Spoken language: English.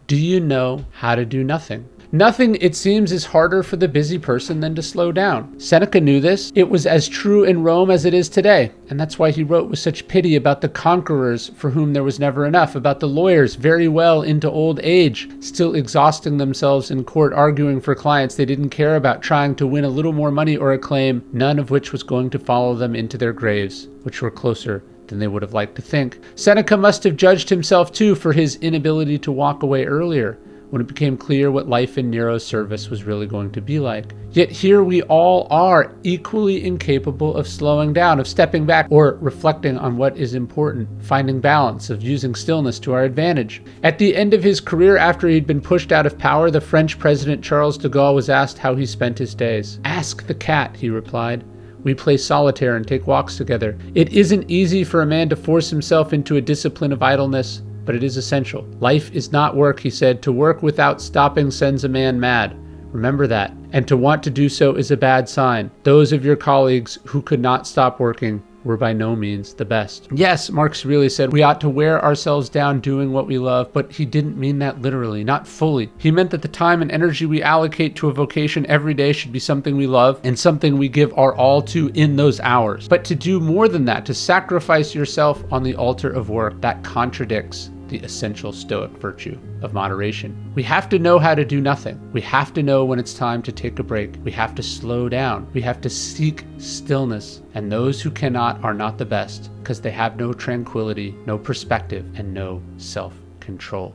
Do you know how to do nothing? Nothing, it seems, is harder for the busy person than to slow down. Seneca knew this. It was as true in Rome as it is today. And that's why he wrote with such pity about the conquerors for whom there was never enough, about the lawyers very well into old age, still exhausting themselves in court arguing for clients they didn't care about, trying to win a little more money or acclaim, none of which was going to follow them into their graves, which were closer than they would have liked to think. Seneca must have judged himself too for his inability to walk away earlier, when it became clear what life in Nero's service was really going to be like. Yet here we all are, equally incapable of slowing down, of stepping back, or reflecting on what is important, finding balance, of using stillness to our advantage. At the end of his career, after he'd been pushed out of power, the French president Charles de Gaulle was asked how he spent his days. "Ask the cat," he replied. "We play solitaire and take walks together." It isn't easy for a man to force himself into a discipline of idleness, but it is essential. Life is not work, he said. To work without stopping sends a man mad. Remember that. And to want to do so is a bad sign. Those of your colleagues who could not stop working were by no means the best. Yes, Marx really said we ought to wear ourselves down doing what we love, but he didn't mean that literally, not fully. He meant that the time and energy we allocate to a vocation every day should be something we love and something we give our all to in those hours. But to do more than that, to sacrifice yourself on the altar of work, that contradicts the essential Stoic virtue of moderation. We have to know how to do nothing. We have to know when it's time to take a break. We have to slow down. We have to seek stillness. And those who cannot are not the best, because they have no tranquility, no perspective, and no self-control.